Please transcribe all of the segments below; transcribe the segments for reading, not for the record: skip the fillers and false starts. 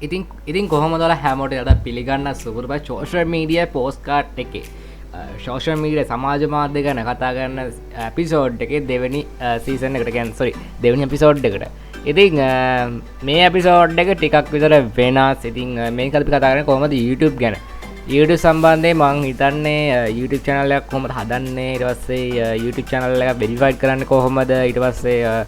ඉතින් කොහොමදල හැමෝට යට පිළිගන්න සුපුරප සෝෂල් මීඩිය පෝස්කාට් එකේ ශෝෂල් මීඩිය සමාජ මාධ්‍ය ගැන කතා කරන්න ඇපිසෝඩ් එක දෙවැනි සීසන් එකට ගැන්සොරි දෙවනි පිසෝඩ් එකට ඉතින් මේ ඇපිසෝඩ් එක ටිකක් විතර වෙනස් ඉතින් මේ කල්පි කතාරන කොමද YouTube ගැන YouTube සම්බන්ධය මං හිතන්නේ YouTube චැනල්ලයක් කොමට හදන්නේ ඉටවස්සේ YouTube චැනල්ල එක බෙරිෆයිට් කරන්න කොහොමද ඉට පස්සේ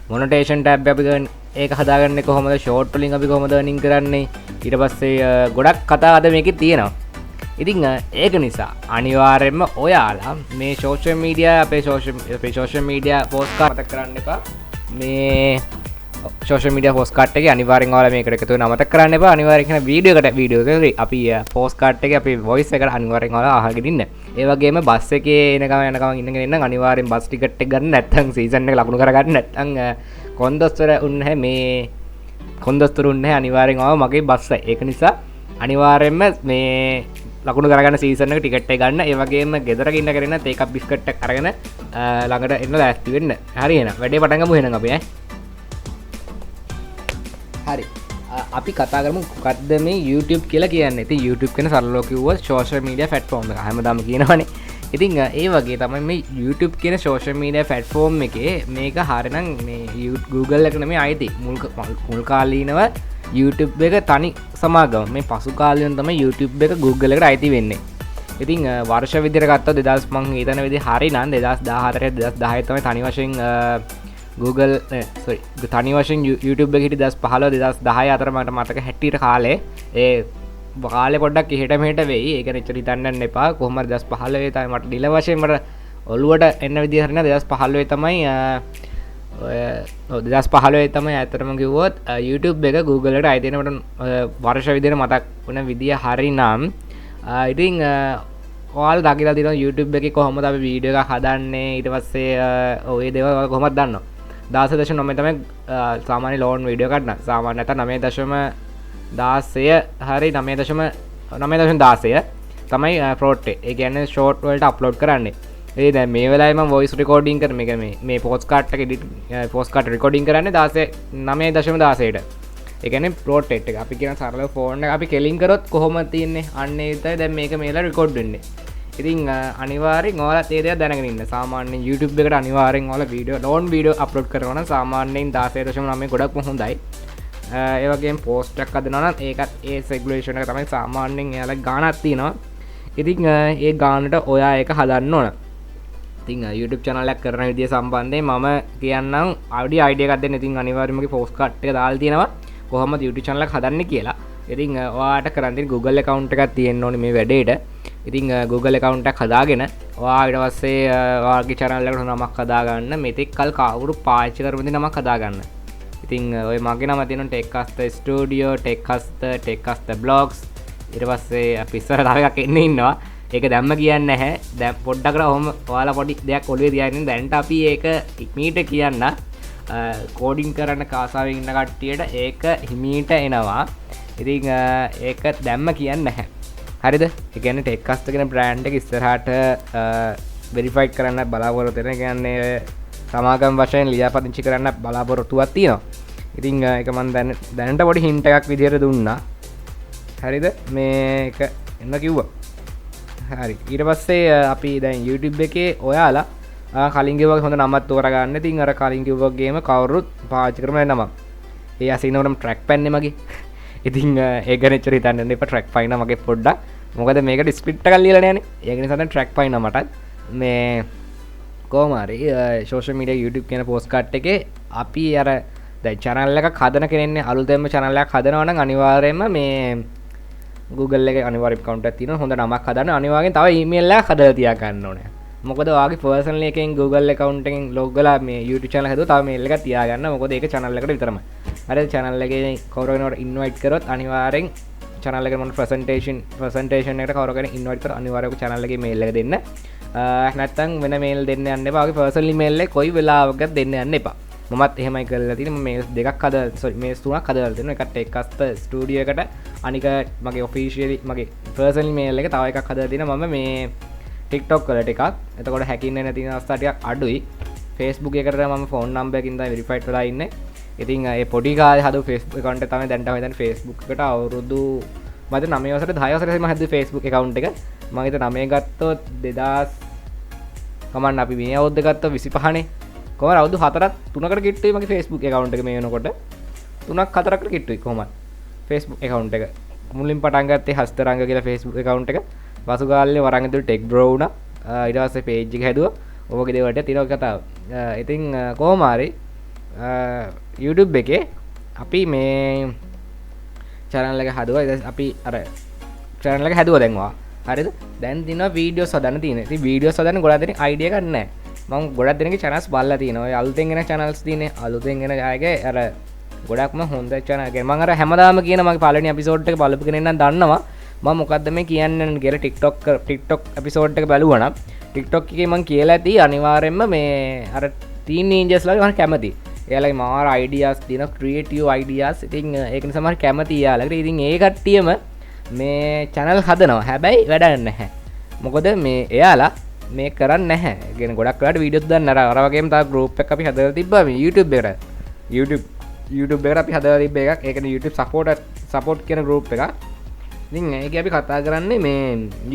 මොනටේෂන් ටැබ් අපිගන් ඒක හදාගන්න කොහොමද ෂෝට් වලින් අපි කොහොමද earning කරන්නේ ඊට පස්සේ ගොඩක් කතා අද මේකේ තියෙනවා. ඉතින් ඒක නිසා අනිවාර්යයෙන්ම ඔයාලා මේ සෝෂල් මීඩියා අපේ සෝෂල් මීඩියා පෝස්ට් කාඩ් මතක කරන්න එපා. මේ සෝෂල් මීඩියා පෝස්ට් කාඩ් එකේ අනිවාර්යෙන් ඔයාලා මේකට එකතු වෙන අමතක කරන්න එපා. අනිවාර්යෙන් කියන වීඩියෝ එකට අපි පෝස්ට් කාඩ් එකේ අපි වොයිස් එකට අනිවාර්යෙන් ඔයාලා අහගෙන ඉන්න. ඒ වගේම බස් එකේ යනකම ඉන්නගෙන ඉන්න අනිවාර්යෙන් බස් ටිකට් එක ගන්න නැත්නම් සීසන් එක ලකුණු කරගන්න නැත්නම් කොන්දස්තර උන්නේ මේ කොන්දස්තර උන්නේ අනිවාර්යෙන් ආව මගේ බස්ස. ඒක නිසා අනිවාර්යෙන්ම මේ ලකුණු කරගන්න සීසන් එක ටිකට් එක ගන්න. ඒ වගේම ගෙදරක ඉන්න කරගෙන තේකක් බිස්කට් එකක් අරගෙන ළඟට එන්න ලෑස්ති වෙන්න. හරි එහෙනම් වැඩේ පටන් ගමු එහෙනම් අපි හරි අපි කතා කරමු මොකද්ද මේ YouTube කියලා කියන්නේ. ඉතින් YouTube කියන සරලව කිව්වොත් social media platform එක හැමදාම කියනවනේ. ඉතින් ඒ වගේ තමයි මේ YouTube කියන social media platform එකේ මේක හරිනම් මේ Google එක නෙමෙයි අයිති. මුල් කාලීනව YouTube එක තනි සමාගම. මේ පසු කාලීන තමයි YouTube එක Google එකට අයිති වෙන්නේ. ඉතින් වර්ෂ විදිහට ගත්තොත් 2000 මං හිතන විදිහ හරිනම් 2014 2010 තමයි තනි වශයෙන් Google තනි වශයෙන් YouTube එක හිටි 2015 2010 අතර මට මතක හැටියට කාලේ ඒ කාලේ පොඩ්ඩක් එහෙට මෙහෙට වෙයි. ඒක නෙච්චර හිතන්න එපා. කොහොමද 2015 තමයි මට ඩිල වශයෙන් මට ඔළුවට එන්න විදිහ හරින 2015 තමයි ඔය 2015 තමයි ඇත්තටම කිව්වොත් YouTube එක Google එකට අයිති වෙන මට වර්ෂ විදිහට මතක් වුණ විදිය හරිනම් ඉතින් ඔයාලා දකිලා තියෙනවා YouTube එකේ කොහොමද අපි වීඩියෝ එකක් හදන්නේ ඊට පස්සේ ඔය දේවල් කොහොමද දන්නව 10.9 තමයි සාමාන්‍ය ලෝන් වීඩියෝ ගන්න. සාමාන්‍ය නැත්නම් 9.16 හරි 9.16 තමයි ෆ්‍රෝට් එක. ඒ කියන්නේ ෂෝට් වලට අප්ලෝඩ් කරන්නේ. ඒ දැන් මේ වෙලාවේ මම වොයිස් රෙකෝඩින් කරන මේ පෝස්ට් කාඩ් එක එඩිට් පෝස්ට් කාඩ් රෙකෝඩින් කරන්නේ 9.16ට. ඒ කියන්නේ ෆ්‍රෝට් එක. අපි කියන සරල ෆෝන් එක අපි කෙලින් කරොත් කොහොමද තියෙන්නේ? අන්න ඒ විතරයි දැන් මේක මේලා රෙකෝඩ් වෙන්නේ. ඉතින් අනිවාර්යෙන් ඔයාලා ඒ දේ දැනගෙන ඉන්න. සාමාන්‍යයෙන් YouTube එකට අනිවාර්යෙන් ඔයාලා වීඩියෝ ලෝන් වීඩියෝ අප්ලෝඩ් කරනවා නම් සාමාන්‍යයෙන් 16.9 ගොඩක්ම හොඳයි. ඒ වගේම පෝස්ට් එකක් හදනවා නම් ඒකත් ඒ රෙගුලේෂන් එක තමයි සාමාන්‍යයෙන් එයාලා ගානක් තියෙනවා. ඉතින් ඒ ගානට ඔයා ඒක හදන්න ඕන. ඉතින් YouTube channel එකක් කරන විදිය සම්බන්ධයෙන් මම කියන්නම් ආඩියෝ අයිඩියා එකක් දෙන්න. ඉතින් අනිවාර්යයෙන්ම මගේ පෝස්ට් කාඩ් එක දාලා තියෙනවා කොහොමද YouTube channel එකක් හදන්නේ කියලා. ඉතින් ඔයාට කරන් තියෙන Google account එකක් තියෙන්න ඕනේ මේ වැඩේට. ඉතින් Google account එකක් හදාගෙන ඔයා ඊට පස්සේ ඔයාගේ channel එකට නමක් හදාගන්න. මෙතෙක් කල් කවුරු පාවිච්චි කරපු නමක් හදාගන්න. ඉතින් ඔය මගේ නම තියෙනවා Techcaster Studio, Techcaster Blogs. ඊට පස්සේ අපි ඉස්සර තව එකක් එන්න ඉන්නවා. ඒක දැම්ම කියන්නේ නැහැ. දැන් පොඩ්ඩකට ඔහොම ඔයාලා පොඩි දෙයක් ඔළුවේ තියාගෙන දැන්ට අපි ඒක ඉක්මීට කියන්න. කෝඩින් කරන්න කාසාවෙන් ඉන්න කට්ටියට ඒක හිමීට එනවා. ඉතින් ඒක දැම්ම කියන්නේ නැහැ. හරිද? ඒ කියන්නේ Techcaster කියන බ්‍රෑන්ඩ් එක ඉස්සරහට වෙරිෆයිඩ් කරන්න බලාපොරොත්තු වෙන කියන්නේ සමාගම් වශයෙන් ලියාපදිංචි කරන්න බලාපොරොත්තුවක් තියෙනවා. ඉතින් ඒක මම දැනට පොඩි හින්ට් එකක් විදියට දුන්නා. හරිද? මේක එන්න කිව්වා. හරි. ඊට පස්සේ අපි දැන් YouTube එකේ ඔයාලා කලින් කිව්වා හොඳ නමක් තෝරගන්න. ඉතින් අර කලින් කිව්වා වගේම කවුරුත් පාවිච්චි කරන නමක්. ඒ අසිනවරම් ට්‍රැක් පැන් නේ මගේ. ඉතින් ඒක නෙච්චර හිතන්න එපා ට්‍රැක් ෆයින් මගේ පොඩ්ඩක්. මොකද මේකට ස්ක්‍රිප්ට් එකක් ලියලා නෑනේ. ඒක නිසා දැන් ට්‍රැක් ෆයින් මටත් මේ කොහොම හරි සෝෂල් මීඩියා YouTube කියන පෝස්ට් කාඩ් එකේ අපි අර දැන් channel එකක් හදන කෙනෙන්නේ අලුතෙන්ම channel එකක් හදනවා නම් අනිවාර්යයෙන්ම මේ Google එකේ අනිවාර්ය account එකක් තියෙනවා. හොඳ නමක් හදන්න අනිවාර්යෙන් තව email එකක් හදලා තියා ගන්න ඕනේ. මොකද ඔයාගේ personal එකෙන් Google account එකෙන් log වෙලා මේ YouTube channel හදුවා තව mail එකක් තියා ගන්න. මොකද ඒක channel එකට විතරමයි. හරිද? channel එකේ කවුරු කෙනෙකුට invite කරොත් අනිවාර්යෙන් channel එකේ මොන presentation එකට කවුරු කෙනෙක් invite කරොත් අනිවාර්යයෙන් channel එකේ mail එක දෙන්න. නැත්තම් වෙන mail දෙන්න යන්න එපා. ඔයාගේ personal email එක කොයි වෙලාවකද දෙන්න යන්න එපා. මමත් එහෙමයි කරලා තියෙන්නේ. මම mail දෙකක් mail තුනක් හදලා දෙනවා. එකක් Techcaster Studio එකට අනික මගේ officially මගේ personal mail එක තව එකක් හදලා තියෙනවා. මම මේ TikTok වලට එකක්. එතකොට hacking වෙන තියෙන අවස්ථා ටිකක් අඩුයි. Facebook එකට මම phone number එකකින් තමයි verified වෙලා ඉන්නේ. ඉතින් ඒ පොඩි කාලේ හදපු Facebook account එක තමයි දැන් තමයි දැන් Facebook එකට අවුරුදු මට 9 වසරේ 10 වසරේ මම හදුවේ Facebook account එක. මම හිත 9 ගත්තොත් 2000 කමන්න අපි මේ අවුරුද්ද ගත්තොත් 25 නේ. කොහමද අවුරුදු 4ක් 3කට කිට්ටුයි මගේ Facebook account එක මේ වෙනකොට. 3ක් 4කට කිට්ටුයි කොහමද Facebook account එක. මුලින් පටන් ගත්තේ හස්තරංග කියලා Facebook account එක. පසු කාලේ වරන් ඇතුළේ tech bro වුණා. ඊට පස්සේ page එක හැදුවා. ඕකේ දේවල්ට තියෙන කතාව. ඉතින් කොහොම හරි YouTube එකේ අපි මේ channel එක හදුවා. අපි අර channel එක හැදුවා දැන් වා. හරිද? දැන් තියෙනවා වීඩියෝස් හදන්න තියෙන. ඉතින් වීඩියෝස් හදන්න ගොඩක් දෙනෙක් idea එකක් නැහැ. මම ගොඩක් දෙනෙක්ගේ channels බලලා තියෙනවා. ඔය අලුතෙන් එන channels තියෙන්නේ. අලුතෙන් එන අයගේ අර ගොඩක්ම හොඳ channel එක. මම අර හැමදාම කියන මගේ පළවෙනි episode එක බලපු කෙනෙක් නම් දන්නවා. මම මොකද්ද මේ කියන්නේ කියලා TikTok episode එක බලුවා නම් TikTok එකේ මම කියලා ඇති අනිවාර්යෙන්ම මේ අර teenagers ලාගේ මම කැමතියි. එයාලගේ මාර ideas තියෙනවා, creative ideas. ඉතින් ඒක නිසා මම කැමතියි එයාලට. ඉතින් ඒ කට්ටියම මේ channel හදනවා. හැබැයි වැඩක් නැහැ. මොකද මේ එයාලා මේ කරන්නේ නැහැ. කියන්නේ ගොඩක් වෙලාවට වීඩියෝස් දාන්න අර වගේම තව group එකක් අපි හදලා තිබ්බා මේ YouTube එකට. YouTube එකට අපි හදලා තිබ්බ එකක්. ඒ කියන්නේ YouTube support කියන group එකක්. ඉතින් ඒක අපි කතා කරන්නේ මේ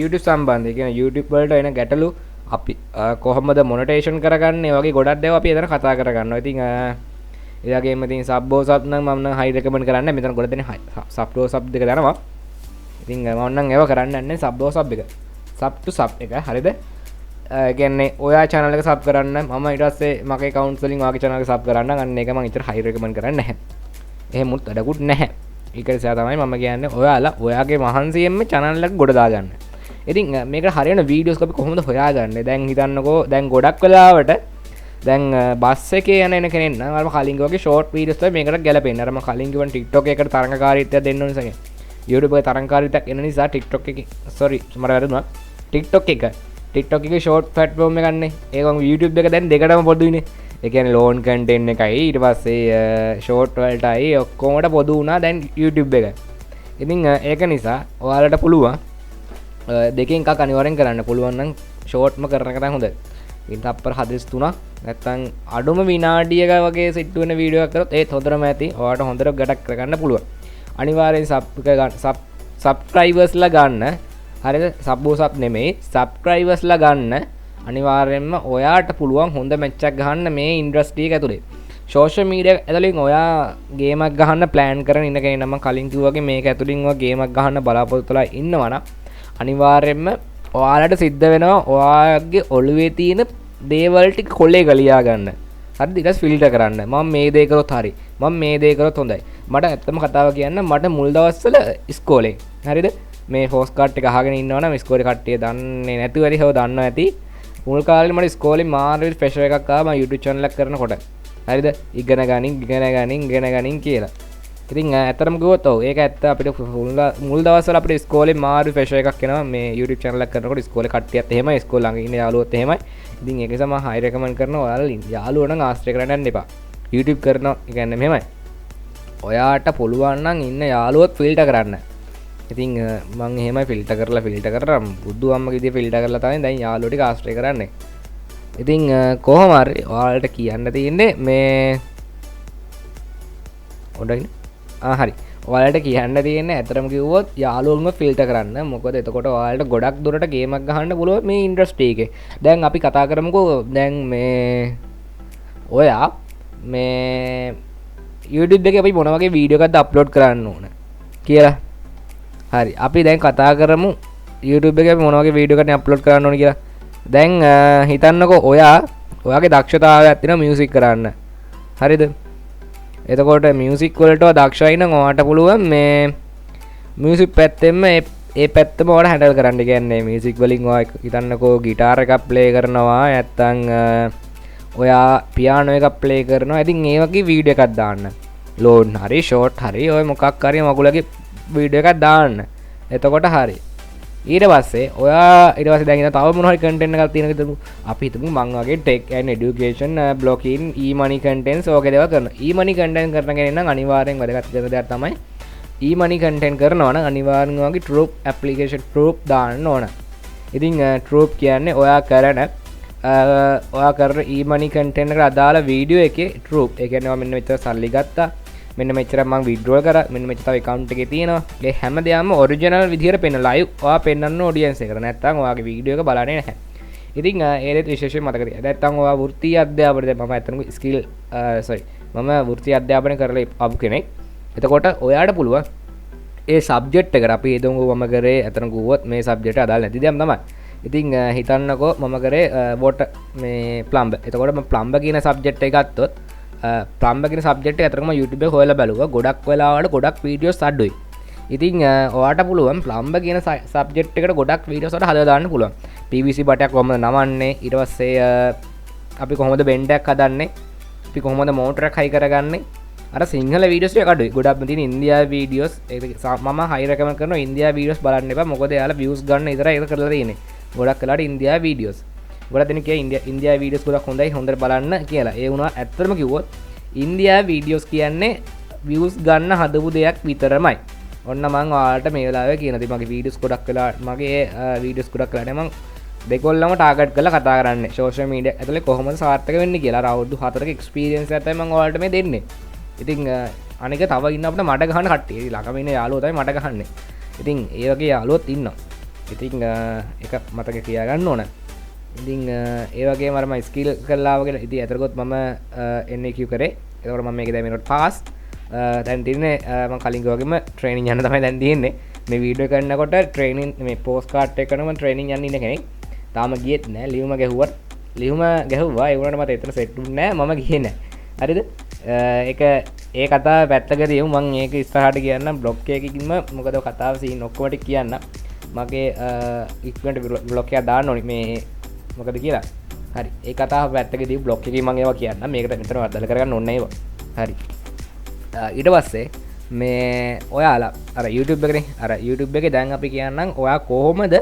YouTube සම්බන්ධයෙන්. කියන්නේ YouTube වලට එන ගැටලු අපි කොහොමද මොනිටයිසේෂන් කරගන්නේ වගේ ගොඩක් දේවල් අපි එතන කතා කරගන්නවා. ඉතින් ඒ වගේම ඉතින් සබ් නම් මම නම් හයි රෙකමන්ඩ් කරන්නේ. මෙතන ගොඩක් දෙනේ සබ් දෙක දානවා. ඉතින් මම නම් ඒව කරන්න යන්නේ සබ් එක. සබ් ටු සබ් එක. හරිද? ඒ කියන්නේ ඔයා channel එක සබ් කරන්න මම ඊට පස්සේ මගේ accounts වලින් ඔයාගේ channel එක සබ් කරන්න. අන්න ඒක මම ඉතර හයි රෙකමන්ඩ් කරන්නේ නැහැ. එහෙමුත් වැඩකුත් නැහැ. ඒක නිසා තමයි මම කියන්නේ ඔයාලා ඔයාගේ මහන්සියෙන්ම channel එක ගොඩ දාගන්න. ඉතින් මේකට හරියන වීඩියෝස් අපි කොහොමද හොයාගන්නේ? දැන් හිතන්නකෝ දැන් ගොඩක් වෙලාවට දැන් බස් එකේ යන කෙනෙක් නම් අර කලින් වගේ ෂෝට් වීඩියෝස් තමයි මේකට ගැලපෙන්නේ. අර මම කලින් කිව්වන් TikTok එකකට තරංගකාරීත්වයක් දෙන්න ඕන නිසා. YouTube එකේ තරංගකාරීත්වයක් එන නිසා TikTok එකේ මට වැරදුනා. TikTok එකේ ෂෝට් platform එකක් නේ. ඒක YouTube එක දැන් දෙකටම පොදුයිනේ. ඒ කියන්නේ ලෝන් කන්ටෙන්ට් එකයි ඊට පස්සේ ෂෝට් වලටයි ඔක්කොමට පොදු වුණා දැන් YouTube එක. ඉතින් ඒක නිසා ඔයාලට පුළුවන් දෙකෙන් එකක් අනිවාර්යෙන් කරන්න පුළුවන් නම් ෂෝට්ම කරන එක තමයි හොඳ. ඉතින් තප්පර 43ක් නැත්තම් අඩුම විනාඩියක වගේ සිට් වෙන වීඩියෝ එකක් කරොත් ඒත් හොඳටම ඇති. ඔයාලට හොඳට ගැටක් කරගන්න පුළුවන්. අනිවාර්යෙන් සබ්ස්ක්‍රයිබර්ස්ලා ගන්න. හරිද? සබ් නෙමෙයි සබ්ස්ක්‍රයිබර්ස්ලා ගන්න. අනිවාර්යෙන්ම ඔයාට පුළුවන් හොඳ මැච් එකක් ගහන්න මේ ඉන්ඩස්ට්‍රි එක ඇතුලේ. සෝෂල් මීඩියා ඇතුලින් ඔයා ගේම් එකක් ගහන්න ප්ලෑන් කරගෙන ඉන්න කෙනෙක් නම් කලින් කිව්වා වගේ මේක ඇතුලින් ඔයා ගේම් එකක් ගහන්න බලාපොරොත්තු වෙලා ඉන්නවනම් අනිවාර්යෙන්ම ඔයාලට සිද්ධ වෙනවා ඔයාගේ ඔළුවේ තියෙන දේවල් ටික කොලේ ගලියා ගන්න. හරිද? ඊට පස්සේ ෆිල්ටර් කරන්න. මම මේ දේ කරොත් හරි. මම මේ දේ කරොත් හොඳයි. මට ඇත්තම කතාව කියන්න මට මුල් දවස්වල ඉස්කෝලේ හරිද? මේ ෆෝස් කාඩ් එක අහගෙන ඉන්නවනම් ඉස්කෝලේ කට්ටිය දන්නේ නැතුව ඇති හොව දන්නවා ඇති. මුල් කාලේ මට ඉස්කෝලේ මාර්වල් ප්‍රෙෂර් එකක් ආවා මම YouTube channel එකක් කරනකොට. හරිද? ඉගෙන ගනින් කියලා. ඉතින් ඇත්තටම කිව්වොත් ඔව් ඒක ඇත්ත අපිට මුල් දවස්වල අපිට ඉස්කෝලේ මාර්වල් ප්‍රෙෂර් එකක් එනවා මේ YouTube channel එකක් කරනකොට ඉස්කෝලේ කට්ටියත් එහෙමයි ඉස්කෝලේ ළඟ ඉන්න යාළුවොත් එහෙමයි. ඉතින් ඒක නිසා මම හයි රෙකමන්ඩ් කරනවා ඔයාලා යාළුවෝ නම් ආශ්‍රය කරන්න යන්න එපා. YouTube කරනවා කියන්නේ මෙහෙමයි. ඔයාට පුළුවන් නම් ඉන්න යාළුවොත් ෆිල්ටර් කරන්න. ඉතින් මම එහෙමයි ෆිල්ටර් කරලා බුදු අම්මගේ විදිය ෆිල්ටර් කරලා තමයි දැන් යාළුවෝ ටික ආශ්‍රය කරන්නේ. ඉතින් කොහොම හරි ඔයාලට කියන්න තියෙන්නේ මේ හරි ඔයාලට කියන්න තියෙන්නේ ඇත්තටම කිව්වොත් යාළුවෝන්ව ෆිල්ටර් කරන්න. මොකද එතකොට ඔයාලට ගොඩක් දුරට ගේම් එකක් ගහන්න පුළුවන් මේ ඉන්ඩස්ට්‍රි එකේ. දැන් අපි කතා කරමුකෝ දැන් මේ ඔයා මේ YouTube එකේ අපි මොන වගේ වීඩියෝ එකක්ද අප්ලෝඩ් කරන්න ඕන කියලා. හරි අපි දැන් කතා කරමු YouTube එකේ අපි මොන වගේ වීඩියෝ එකක්ද අප්ලෝඩ් කරන්න ඕන කියලා. දැන් හිතන්නකෝ ඔයාගේ දක්ෂතාවයක් තියෙනවා මියුසික් කරන්න. හරිද? එතකොට මියුසික් වලට දක්ෂයි නම් ඔයාට පුළුවන් මේ මියුසික් පැත්තෙන්ම ඒ පැත්තම ඔයාලා හැන්ඩල් කරන්න. කියන්නේ මියුසික් වලින් ඔයා හිතන්නකෝ ගිටාර් එකක් ප්ලේ කරනවා නැත්නම් ඔයා පියානෝ එකක් ප්ලේ කරනවා. ඉතින් ඒ වගේ වීඩියෝ එකක් දාන්න. ලෝන් හරි ෂෝට් හරි ඔය මොකක් හරි මගුලගේ වීඩියෝ එකක් දාන්න. එතකොට හරි. ඊට පස්සේ දැන් තව මොන හරි කන්ටෙන්ට් එකක් තියෙනවා හිතමු. අපි හිතමු මං වගේ tech and education blogging e-money contents ඔය වගේ දේවල් කරනවා. e-money content කරන කෙනෙක් නම් අනිවාර්යෙන් වැදගත් දෙයක් තමයි e-money content කරනවා නම් අනිවාර්යෙන් වගේ Troop application Troop දාන්න ඕන. ඉතින් Troop කියන්නේ ඔයා කරන ඔයා කර ඊමනි කටෙන්ට අදාල වීඩියෝ එක ටරප් එකනවා මෙන්න මෙත සල්ලි ගත්තා මෙන්න මෙචර මං විඩ්‍රෝල් කර මෙන්න මෙචතාව කවන්ට් එක තියෙනවා හැම දෙයම ඔරිජනල් විදිහර පෙන ලයි පෙන්න්න ෝඩියන්ස කර නැත්තන් වගේ වීඩියෝ බලන හැ ඉතින් ඒත් විශේෂ මතකර දැත්තන් වා ෘති අධ්‍යාපනද ම ඇතන ස්කිල් සයි මම ෘති අධ්‍යාපන කරලා අප කෙනෙක් එතකොට ඔයාට පුළුව ඒ සබ්ජෙට් එක අපි ඒදමු මම කරේ ඇතන ගුවත් මේ සබ්ජෙට අදාල් නැති දම් තමයි ඉතින් හිතන්නකෝ මම කරේ බෝට මේ ප්ලම්බ එතකොට ප්ලම්බ කියන සබ්ජෙට් එකත්තොත් ප්ලම්බගෙන සබ්ජෙට් ඇතරම YouTube හොල බැලුව ගොඩක් වෙලාවට ගොඩක් වීඩියෝස් අඩුයි ඉතින් ඔයාට පුළුවන් ප්ලම්බ කියන සබ්ජෙට් එකට ගොඩක් වීඩියෝසට හදදාන්න පුළුවන් PVC බටයක් කොහොමද නමන්නේ ඊට පස්සේ අපි කොහොමද බෙන්ඩයක් හදන්නේ අපි කොහොමද මෝටරයක් හයි කරගන්නේ අර සිංහල වීඩියෝස් එක අඩුයි ගොඩක්ම තියෙන ඉන්දියා වීඩියෝස් මම හයි රෙකමන්ඩ් කරනවා ඉන්දියා වීඩියෝස් බලන්න එපා මොකද එයාලා views ගන්න විතරයි ඒක කරලා තියෙන්නේ ගොඩක් වෙලාවට ඉන්දියා වීඩියෝස් ගොඩක් දෙනෙක් කිය ඉන්දියා වීඩියෝස් ගොඩක් හොඳයි හොඳට බලන්න කියලා ඒ වුණා ඇත්තටම කිව්වොත් ඉන්දියා වීඩියෝස් කියන්නේ views ගන්න හදපු දෙයක් විතරමයි ඔන්න මං ඔයාලට මේ වෙලාවේ කියන දේ මගේ වීඩියෝස් ගොඩක් වෙලා මගේ වීඩියෝස් ගොඩක් වෙලාට මං දෙකොල්ලම ටාගට් කරලා කතා කරන්නේ සෝෂල් මීඩියා ඇතුලේ කොහොමද සාර්ථක වෙන්නේ කියලා අවුරුදු 4ක එක්ස්පීරියන්ස් එකක් තමයි මං ඔයාලට මේ දෙන්නේ ඉතින් අනික තව ඉන්න අපිට මඩ ගහන කට්ටිය ළඟම ඉන්න යාළුවෝ තමයි මඩ ගහන්නේ ඉතින් ඒ වගේ යාළුවොත් ඉන්නවා ඉතින් එක මතක තියාගන්න ඕන ඉතින් ඒ වගේ මම ස්කිල් කරලා වගේ ඉතින් අතරකොත් මම NAQ කරේ ඒකට මම මේක දැන් මේකට පාස් දැන් තින්නේ මම කලින් ගියවගේම ට්‍රේනින් යන්න තමයි දැන් තියෙන්නේ මේ වීඩියෝ කරනකොට ට්‍රේනින් මේ පෝස්ට් කාඩ් එක කරනවා මම ට්‍රේනින් යන්න ඉන්න කෙනෙක් තාම ගියෙත් නෑ ලියුම ගැහුවා ඒ වුණාට මට එතන සෙට් වුනේ නෑ මම ගියේ නෑ හරිද ඒක ඒ කතා පැත්තක තියමු මම ඒක ඉස්සරහට කියන්නම් බ්ලොග් එකකින්ම මොකද කතාව සීන් ඔක්කොම ටික කියන්න මගේ ඉක්මනට බ්ලොග් එකක් දාන්න ඕනි මේ මොකද කියලා හරි ඒ කතාව පැත්තකදී බ්ලොග් එකකින් මම ඒවා කියන්නම් මේකට මෙතන වර්ධල කරගන්න ඕනේ ඒවා හරි ඊට පස්සේ මේ ඔයාලා අර YouTube එකනේ අර YouTube එකේ දැන් අපි කියන්නම් ඔයා කොහොමද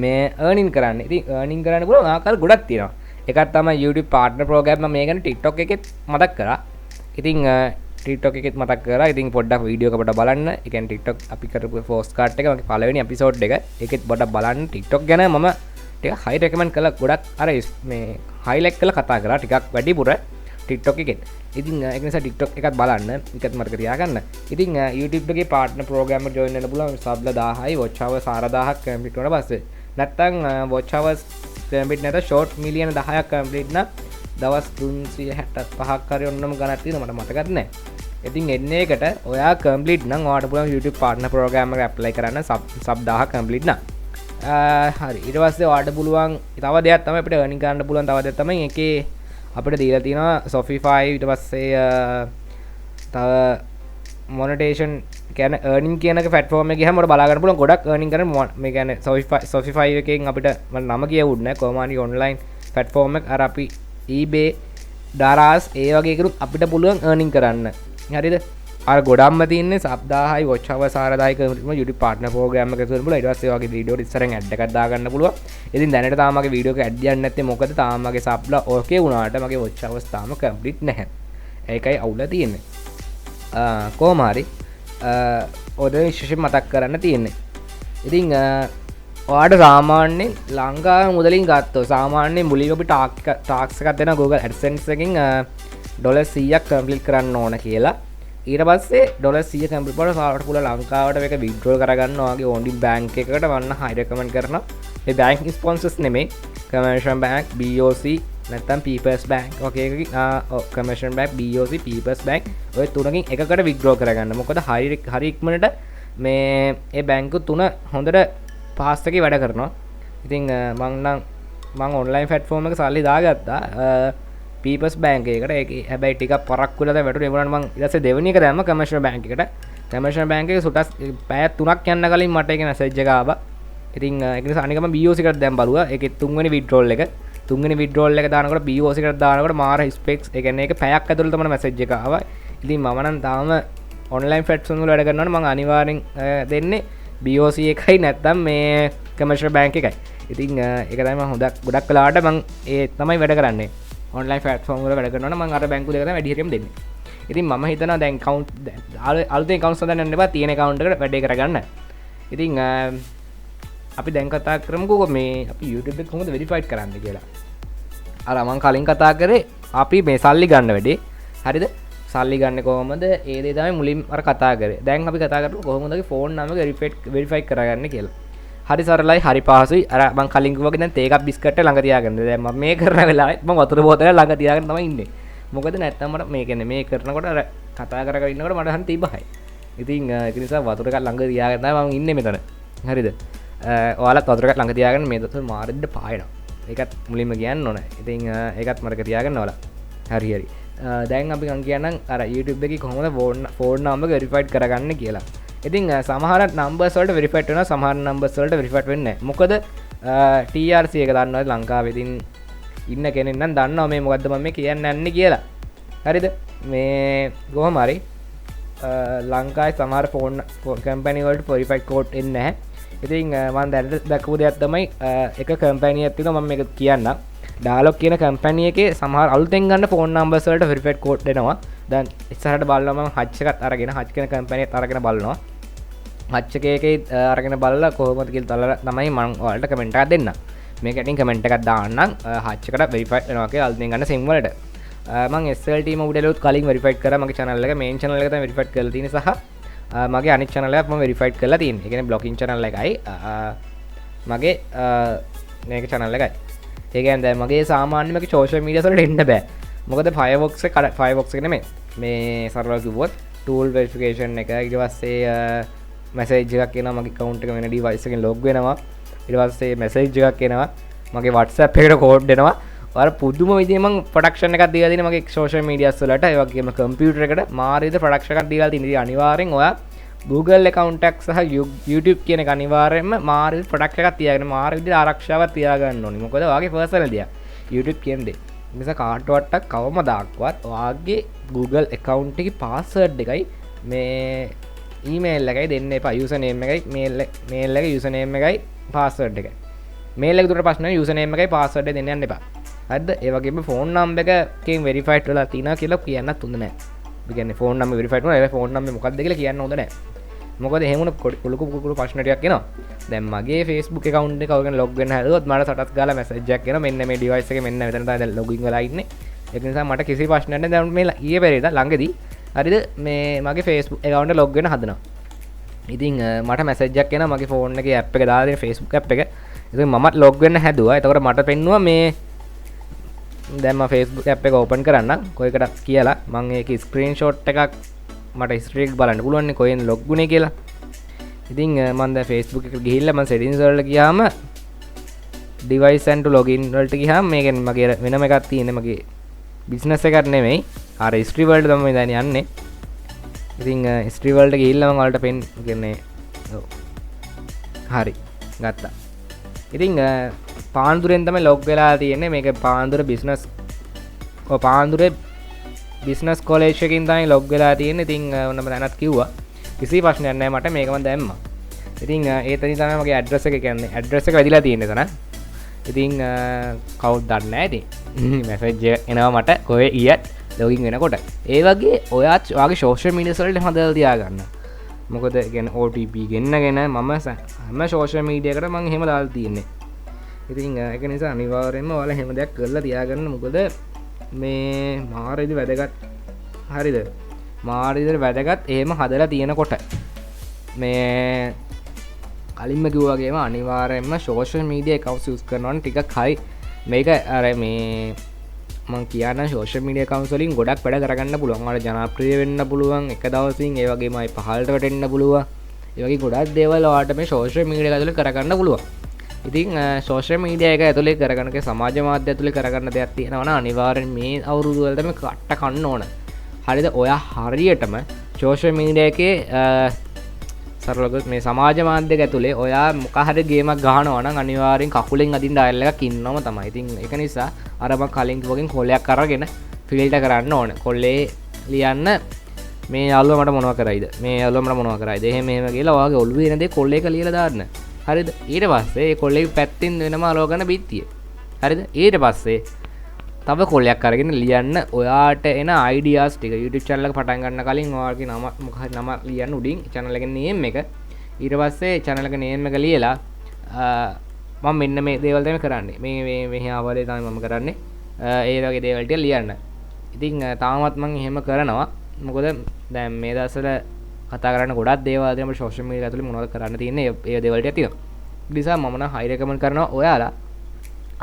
මේ earning කරන්නේ ඉතින් earning කරන්න පුළුවන් ආකාර ගොඩක් තියෙනවා එකක් තමයි YouTube partner program මම මේ ගැන TikTok එකෙත් මතක් කරා ඉතින් TikTok එකෙත් මතක් කරා ඉතින් පොඩ්ඩක් වීඩියෝ එක පොඩ්ඩක් බලන්න ඒ කියන්නේ TikTok අපි කරපු post card එක මගේ පළවෙනි එපිසෝඩ් එක ඒකෙත් පොඩ්ඩක් බලන්න TikTok ගැන මම ටිකක් හයි රෙකමන්ඩ් කළා ගොඩක් අර මේ highlight කරලා කතා කරා ටිකක් වැඩිපුර TikTok එකෙත් ඉතින් ඒක නිසා TikTok එකත් බලන්න ඒකත් මතක තියාගන්න ඉතින් YouTube එකේ partner program එකට join වෙන්න පුළුවන් sub 1000යි watch hours 4000ක් complete වුණාට පස්සේ නැත්තම් watch hours complete නැත short million 10ක් complete නම් දවස් 365ක් හරි ඔන්නම ගණක් තියෙනවා මට මතකත් නැහැ ඉතින් එන්නේ එකට ඔයා complete නම් ඔයාට පුළුවන් YouTube partner program එක apply කරන්න sub 1000ක් complete නම් හරි ඊට පස්සේ ඔයාට පුළුවන් තව දෙයක් තමයි අපිට earning කරන්න පුළුවන් තව දෙයක් තමයි ඒකේ අපිට දීලා තියෙනවා Shopify ඊට පස්සේ තව monetization කියන්නේ earning කියන එක platform එකේ ගියාම ඔයාලට බලා ගන්න පුළුවන් ගොඩක් earning කරන මේ කියන්නේ Shopify එකෙන් අපිට මම නම කියවුන්නේ නැහැ කොහොම හරි online platform එක අර අපි eBay Daraz ඒ වගේ එකරුත් අපිට පුළුවන් earning කරන්න හරිද අර ගොඩක්ම තියෙන්නේ sub 1000යි watch hours 4000යි කරන YouTube partner program එකක කරන්න පුළුවන් ඊට පස්සේ වගේ වීඩියෝ ඉස්සරෙන් ad එකක් දාගන්න පුළුවන් ඉතින් දැනට තාම මගේ වීඩියෝ එක ad යන්නේ නැත්තේ මොකද තාම මගේ sub ලා ඕකේ වුණාට මගේ watch hours තාම complete නැහැ ඒකයි අවුල තියෙන්නේ කොහොම හරි ඔද විශේෂයෙන් මතක් කරන්න තියෙන්නේ ඉතින් ඔයාට සාමාන්‍යයෙන් ලංකාවේ මුදලින් ගත්තොත් සාමාන්‍යයෙන් මුලින්ම අපි ටාක්ස් එකක් දෙනවා Google AdSense එකකින් $100ක් කම්ප්ලීට් කරන්න ඕන කියලා ඊට පස්සේ $100 කම්ප්ලීට් කරලා සාවට පුළුවන් ලංකාවට මේක විත්ඩ්‍රෝ කරගන්න ඔයාගේ ඕන්ලි බැංක් එකකට මම හයි රෙකමන්ඩ් කරනවා මේ බැංක් ස්පොන්සර්ස් නෙමෙයි කමර්ෂල් බැංක් BOC නැත්තම් People's Bank වගේ එකකින් commercial bank BOC People's Bank ඔය තුනකින් එකකට විත්ඩ්‍රෝ කරගන්න මොකද හරි ඉක්මනට මේ ඒ බැංකු තුන හොඳට පාස් එකේ වැඩ කරනවා ඉතින් මම ඔන්ලයින් platform එක සල්ලි දාගත්තා People's Bank එකට ඒක හැබැයි ටිකක් පරක් වෙලා දැන් වැටුනේ ඒ වුණාට මම ඊට පස්සේ දෙවෙනි එක දැම්ම කමර්ෂල් බැංක් එකට කමර්ෂල් බැංක් එකේ සුටස් පැය 3ක් යන්න කලින් මට ඒක මැසේජ් එක ආවා ඉතින් ඒක නිසා අනිකම BOC එකට දැන් බලුවා ඒකේ තුන්වෙනි withdrawal එක තුන්වෙනි withdrawal එක දානකොට BOC එකට දානකොට මාර ස්පෙක්ස් ඒ කියන්නේ ඒක පැයක් ඇතුළත මට මැසේජ් එක ආවා ඉතින් මම නම් තාම ඔන්ලයින් platform වල වැඩ කරනවනේ මම අනිවාර්යෙන් දෙන්නේ BOC එකයි නැත්නම් මේ කමර්ෂල් බැංක් එකයි ඉතින් ඒක තමයි මම ගොඩක් වෙලාවට මම ඒ තමයි වැඩ කරන්නේ ඔන්ලයින් platform වල වැඩ කරනවා නම් මම අර බැංකුව දෙක තමයි වැඩි හරියම දෙන්නේ ඉතින් මම හිතනවා දැන් account අලුතෙන් account හදන්න යන්න එපා තියෙන account එකට වැඩේ කරගන්න ඉතින් අපි දැන් කතා කරමුකෝ මේ අපි YouTube එක කොහොමද verified කරන්නේ කියලා අර මං කලින් කතා කරේ අපි මේ සල්ලි ගන්න වැඩේ හරිද සල්ලි ගන්න කොහොමද ඒ දේ තමයි මුලින් අර කතා කරේ දැන් අපි කතා කරමු කොහොමද ෆෝන් නම වෙරිෆයි කරගන්නේ කියලා හරි සරලයි හරි පහසුයි අර මං කලින් කිව්වා වගේ දැන් තේ එකක් බිස්කට් එක ළඟ තියාගන්න දැන් මම මේ කරන වෙලාවෙත් මම වතුර බෝතලය ළඟ තියාගෙන තමයි ඉන්නේ මොකද නැත්තම් මට මේ කියන්නේ මේ කරනකොට අර කතා කරගෙන ඉන්නකොට මට හන් තිබහයි ඉතින් ඒක නිසා වතුර එකක් ළඟ තියාගෙන තමයි මම ඉන්නේ මෙතන හරිද ඔයාලත් වතුර එකක් ළඟ තියාගෙන මේ දොස්තර මාරෙද්ද පායනවා ඒකත් මුලින්ම කියන්න ඕන ඉතින් ඒකත් මතක තියාගන්න ඔයාලා හරි හරි දැන් අපි කියන්නම් අර YouTube එකේ කොහොමද ෆෝන් නම්බර් වෙරිෆයිඩ් කරගන්නේ කියලා ඉතින් සමහර නම්බර්ස් වලට වෙරිෆයිඩ් වෙනවා සමහර නම්බර්ස් වලට වෙරිෆයිඩ් වෙන්නේ නැහැ මොකද TRC එක දන්නවද ලංකාවේ ඉතින් ඉන්න කෙනෙක් නම් දන්නවා මේ මොකද්ද මම මේ කියන්න යන්නේ කියලා හරිද මේ කොහොම හරි ලංකාවේ සමහර ෆෝන් කම්පැනි වලට වෙරිෆයිඩ් කෝඩ් එන්නේ නැහැ ඉතින් මම දැනට දැක්කපු දෙයක් තමයි එක කම්පැනි එකක් තියෙනවා මම මේක කියන්නම් ඩයලොග් කියන කම්පැනි එකේ සමහර අලුතෙන් ගන්න ෆෝන් නම්බර්ස් වලට වෙරිෆයිඩ් කෝඩ් එනවා දැන් ඉස්සරහට බලනවා මම හච් එකත් අරගෙන හච් කියන කම්පැනි එකත් අරගෙන බලනවා හච් එකේ අරගෙන බලලා කොහොමද කියලා තමයි මම ඔයාලට කමෙන්ට් එකක් දෙන්නම් මේක ඇටින් කමෙන්ට් එකක් දාන්නම් හච් එකට වෙරිෆයිඩ් වෙනවා කියලා අලුතෙන් ගන්න සිම් වලට මම SLT මොඩලුත් කලින් වෙරිෆයිඩ් කරා මගේ channel එක මේන් channel එක තමයි වෙරිෆයිඩ් කරලා තියෙන්නේ සහ මගේ අනිත් channel එකක් මම වෙරිෆයිඩ් කරලා තියෙන්නේ. ඒ කියන්නේ බ්ලොගින් channel එකයි මගේ මේක channel එකයි. ඒ කියන්නේ දැන් මගේ සාමාන්‍ය මගේ social media වලට එන්න බෑ. මොකද Firefox එක නෙමෙයි. මේ සරලව කිව්වොත් tool verification එක ඊට පස්සේ message එකක් එනවා මගේ account එක වෙන device එකෙන් log වෙනවා. ඊට පස්සේ message එකක් එනවා. මගේ WhatsApp එකට code දෙනවා. අර පුදුම විදිහේ මම ප්‍රොඩක්ෂන් එකක් දීලා තියෙනවා මගේ සෝෂල් මීඩියාස් වලට ඒ වගේම කම්පියුටර් එකට මාරීද ප්‍රොඩක්ෂන් එකක් දීලා තියෙනවා. ඉතින් අනිවාර්යෙන් ඔයා Google account එකක් සහ YouTube කියන එක අනිවාර්යෙන්ම මාරීද ප්‍රොඩක්ට් එකක් තියාගෙන මාර විදිහට ආරක්ෂාවක් තියාගන්න ඕනේ. මොකද ඔයාගේ පර්සනල් දෙයක්. YouTube කියන්නේ. ඒ නිසා කාටවත් කවමදාක්වත් ඔයාගේ Google account එකේ password එකයි මේ email එකයි දෙන්න එපා. username එකයි mail එකේ username එකයි password එකයි. mail එක දුරට ප්‍රශ්න username එකයි password එක දෙන්න යන්න එපා. හරිද? ඒ වගේම ෆෝන් නම්බර් එකකින් වෙරිෆයිඩ් වෙලා තියෙනවා කියලා කියන්නත් හොඳ නැහැ. ඒ කියන්නේ ෆෝන් නම්බර් වෙරිෆයිඩ් වුණා. ඒ ෆෝන් නම්බර් මොකක්ද කියලා කියන්න හොඳ නැහැ. මොකද එහෙම වුණ කුළු ප්‍රශ්න ටිකක් එනවා. දැන් මගේ Facebook account එක ඔයගෙන log වෙන්න හැදුවොත් මට සටස් ගාලා message එකක් එනවා. මෙන්න මේ device එකේ මෙන්න මෙතන තමයි දැන් login වෙලා ඉන්නේ. ඒක නිසා මට කිසි ප්‍රශ්නයක් නැහැ. දැන් මේ ඊයේ පෙරේද ළඟදී හරිද මේ මගේ Facebook account එක log වෙන්න හදනවා. ඉතින් මට message එකක් එනවා මගේ phone එකේ app එක දාලා තියෙන Facebook app එක. ඉතින් මමත් log වෙන්න හැදුවා. එතකොට මට පෙන්නුවා මේ දැන් මම Facebook app එක open කරන්නම් කොයිකටත් කියලා මම ඒකේ screenshot එකක් මට history එක බලන්න පුළුවන් නේ කොහෙන් log වුනේ කියලා. ඉතින් මම දැන් Facebook එකට ගිහිල්ලා මම settings වලට ගියාම device and to login වලට ගියාම මේකෙන් මගේ වෙනම එකක් තියෙන්නේ මගේ business එකක් නෙමෙයි. අර history වලට තමයි දැන් යන්නේ. ඉතින් history වලට ගිහිල්ලා මම ඔයාලට පෙන් කියන්නේ ඔව්. හරි. ගත්තා. ඉතින් පාන්දුරෙන් තමයි ලොග් වෙලා තියෙන්නේ මේක පාන්දුර බිස්නස් පාන්දුරේ බිස්නස් කොලේජ් එකකින් තමයි ලොග් වෙලා තියෙන්නේ. ඉතින් ඔන්නම දැනත් කිව්වා කිසි ප්‍රශ්නයක් නැහැ මට මේක මම දැම්මා. ඉතින් ඒතනින් තමයි මගේ ඇඩ්‍රස් එක කියන්නේ ඇඩ්‍රස් එක වැදිලා තියෙන්නේ එතන. ඉතින් කවුද දන්නේ නැහැ ඉතින් මැසේජ් එක එනවා මට කොහේ ඊයත් ලොගින් වෙනකොට. ඒ වගේ ඔයාත් ඔයාගේ සෝෂල් මීඩියාස් වලට හදලා තියාගන්න. මොකද කියන්නේ OTP ගෙන්නගෙන මම හැම සෝෂල් මීඩියා එකකට මම එහෙම දාලා තියෙන්නේ. ඉතින් ඒක නිසා අනිවාර්යයෙන්ම ඔයාලා හැම දෙයක් කරලා තියාගන්න. මොකද මේ මාරේදී වැදගත්. හරිද? මාරේදී වැදගත් එහෙම හදලා තියෙනකොට මේ කලින්ම කිව්වා වගේම අනිවාර්යයෙන්ම සෝෂල් මීඩියා accounts use කරනවා නම් ටිකක් හරි මේක අර මේ මම කියන්න සෝෂල් මීඩියා accounts වලින් ගොඩක් වැඩ කරගන්න පුළුවන්. ඔයාලා ජනප්‍රිය වෙන්න පුළුවන් එක දවසින්. ඒ වගේමයි පහළට වැටෙන්න පුළුවන්. ඒ වගේ ගොඩක් දේවල් ඔයාලට මේ සෝෂල් මීඩියා එක ඇතුලේ කරගන්න පුළුවන්. ඉතින් සෝෂල් මීඩියා එක ඇතුලේ කරගන්න සමාජ මාධ්‍ය ඇතුලේ කරගන්න දෙයක් තියෙනවා නම් අනිවාර්යෙන් මේ අවුරුදු වලට මේ කට්ට කන්න ඕන. හරිද? ඔයා හරියටම සෝෂල් මීඩියා එකේ සරලව මේ සමාජ මාධ්‍යක ඇතුලේ ඔයා මොක හරි ගේමක් ගහනවා නම් අනිවාර්යෙන් කකුලෙන් අදින්න ඩයල් එකක් ඉන්නවම තමයි. ඉතින් ඒක නිසා අර මම කලින් කිව්වගෙන් කොල්ලයක් අරගෙන ෆිල්ටර් කරන්න ඕන. කොල්ලේ ලියන්න මේ යාළුවා මට මොනවා කරයිද? මේ යාළුවා මට මොනවා කරයිද? එහෙම කියලා ඔයාගේ ඔළුවේ එන දේ කොල්ලේක ලියලා දාන්න. හරිද? ඊට පස්සේ ඒ කොල්ලේ පැත්තෙන් වෙනම අලෝගන බිත්තිය. හරිද? ඊට පස්සේ තව කොල්ලයක් අරගෙන ලියන්න ඔයාට එන ideas ටික YouTube channel එක පටන් ගන්න කලින් ඔයාගේ නම මොකක් හරි නම ලියන්න උඩින් channel එකේ name එක. ඊට පස්සේ channel එක name එක ලියලා මම මෙන්න මේ දේවල් තමයි කරන්නේ. මේ මෙහි ආවලේ තමයි මම කරන්නේ. ඒ වගේ දේවල් ටික ලියන්න. ඉතින් තාමත් මම එහෙම කරනවා. මොකද දැන් මේ දවස්වල කතා කරන්න ගොඩක් දේවල් තියෙනවා සෝෂල් මීඩියා ඇතුලේ මොනවද කරන්න තියෙන්නේ ඒ දේවල් ටික තියෙනවා. ඒ නිසා මම නම් හයි රෙකමන්ඩ් කරනවා ඔයාලා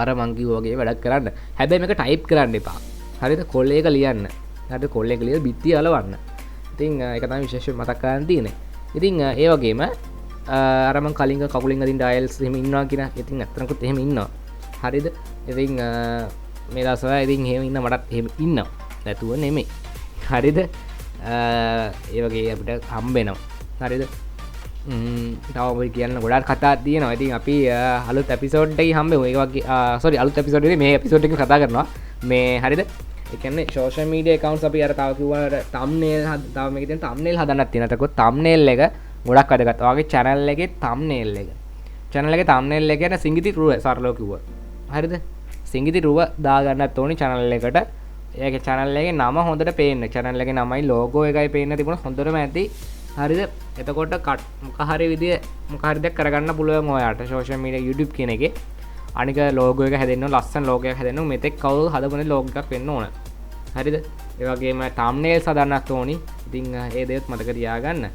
අර මං කිව්වා වගේ වැඩක් කරන්න. හැබැයි මේක ටයිප් කරන්න එපා. හරිද? කොල් එක ලියන්න. හරිද? කොල් එක ලියලා බිත්තිය අලවන්න. ඉතින් ඒක තමයි විශේෂයෙන් මතක් කරන්න තියෙන්නේ. ඉතින් ඒ වගේම අර මං කලින් කකුලින් අදින්න ඩයල්ස් එහෙම ඉන්නවා කියන. ඉතින් අත්‍තරකුත් එහෙම ඉන්නවා. හරිද? ඉතින් මේ දවස්වල ඉතින් එහෙම ඉන්න මටත් එහෙම ඉන්නවා. නැතුව නෙමෙයි. හරිද? ඒ වගේ අපිට හම්බෙනවා. හරිද? තව ඔය කියන්න ගොඩාක් කතා තියෙනවා. ඉතින් අපි අලුත් එපිසෝඩ් එකේ හම්බෙමු. ඒක වගේ සෝරි අලුත් එපිසෝඩ් එකේ මේ එපිසෝඩ් එකේ කතා කරනවා. මේ හරිද? ඒ කියන්නේ සෝෂල් මීඩියා accounts අපි අර තව කිව්වා thumbnail තව මේකේ තියෙන thumbnail හදන්නත් තියෙනවා. එතකොට thumbnail එක ගොඩක් වැදගත්. ඔයාගේ channel එකේ thumbnail එක. channel එකේ thumbnail එක කියන්නේ සිංගිති රුව සරලව කිව්වා. හරිද? සිංගිති රුව දාගන්නත් ඕනි channel එකට. ඒකේ channel එකේ නම හොඳට පේන්න. channel එකේ නමයි logo එකයි පේන්න තිබුණොත් හොඳටම ඇති. හරිද? එතකොට මොක හරි විදිය මොක හරි දෙයක් කරගන්න පුළුවන් ඔයාට social media YouTube කියන එකේ. අනික logo එක හැදෙන්න ලස්සන logo එකක් හැදෙන්න මෙතෙක් කවුරු හදපුනේ logo එකක් වෙන්න ඕන. හරිද? ඒ වගේම thumbnails හදන්නත් ඕනි. ඉතින් ඒ දේත් මතක තියාගන්න.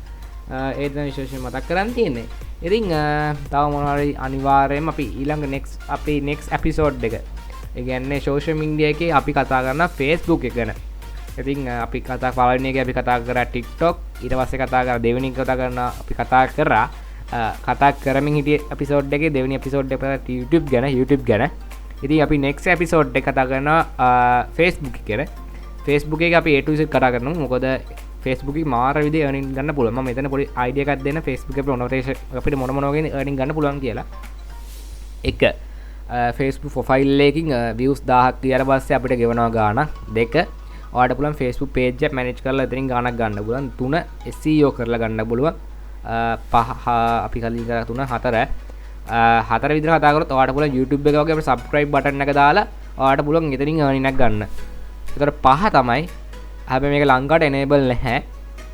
ඒ තමයි විශේෂයෙන් මතක් කරන් තියෙන්නේ. ඉතින් තව මොනවා හරි අනිවාර්යයෙන්ම අපි ඊළඟ next episode එක. ඒ කියන්නේ social media එකේ අපි කතා කරන Facebook එක ගැන. ඉතින් අපි කතා පළවෙනි එකේ අපි කතා කරා TikTok, ඊට පස්සේ කතා කරා දෙවෙනි එක කතා කරන අපි කතා කරමින් හිටිය එපිසෝඩ් එකේ දෙවෙනි එපිසෝඩ් එක YouTube ගැන. ඉතින් අපි next episode එක කතා කරනවා Facebook එක ගැන. Facebook එක අපි A to Z කතා කරනවා. මොකද Facebook එකේ මාර විදිහේ earning ගන්න පුළුවන්. මම මෙතන පොඩි idea එකක් දෙන්න Facebook එකේ මොනවද අපිට මොන වගේ earning ගන්න පුළුවන් කියලා. එක Facebook profile එකකින් views 1000ක් ගියාට පස්සේ අපිට ගෙවනවා ගාණක්. දෙක ඔයාලට පුළුවන් Facebook page එක manage කරලා එතනින් ගාණක් ගන්න පුළුවන්. 3 SEO කරලා ගන්න පුළුවන්. 5 අපි කලින් කරා 3 4 4 විදිහට කතා කරොත් ඔයාලට පුළුවන් YouTube එක වගේ අපිට subscribe button එක දාලා ඔයාලට පුළුවන් එතනින් earning එකක් ගන්න. ඒතර 5 තමයි. හැබැයි මේක ලංකාවට enable නැහැ.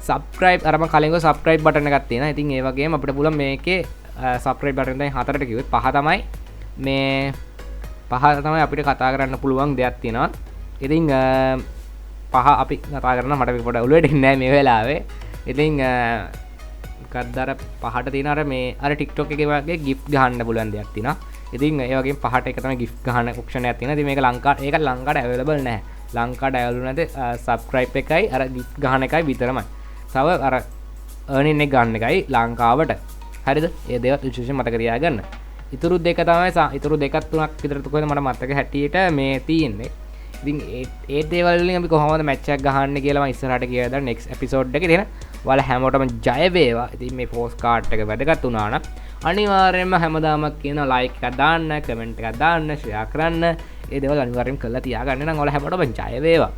subscribe අර මම කලින් ගෝ subscribe button එකක් තියෙනවා. ඉතින් ඒ වගේම අපිට පුළුවන් මේකේ subscribe button එකෙන් 4ට කිව්වොත් 5 තමයි මේ 5 තමයි අපිට කතා කරන්න පුළුවන් දෙයක් තියෙනවා. ඉතින් 5 අපි කතා කරන මට මේක පොඩ්ඩක් ඔළුවට එන්නේ නැහැ මේ වෙලාවේ. ඉතින් මොකක්ද අර 5ට තියෙන අර මේ අර TikTok එකේ වගේ gift ගහන්න පුළුවන් දෙයක් තියෙනවා. ඉතින් ඒ වගේම 5ට එක තමයි gift ගහන option එකක් තියෙනවා. ඉතින් මේක ලංකාවට available නැහැ. ලංකාවට available නැති subscribe එකයි අර gift ගහන එකයි විතරමයි. තව අර earning එක ගන්න එකයි ලංකාවට. හරිද? ඒ දේවත් විශේෂයෙන් මතක තියාගන්න. ඉතුරු දෙක තමයි ඉතුරු දෙකක් තුනක් විතර කොහෙද මට මතක හැටියට මේ තියෙන්නේ. ඉතින් ඒ දේවල් වලින් අපි කොහොමද මැච් එකක් ගහන්නේ කියලා මම ඉස්සරහට කියලා දාන්න next episode එකේ දෙන. ඔයාලා හැමෝටම ජය වේවා. ඉතින් මේ post card එක වැදගත් වුණා නම් අනිවාර්යයෙන්ම හැමදාම කියන like එකක් දාන්න, comment එකක් දාන්න, share කරන්න. ඒ දේවල් අනිවාර්යයෙන් කරලා තියාගන්න නම් ඔයාලා හැමෝටම ජය වේවා.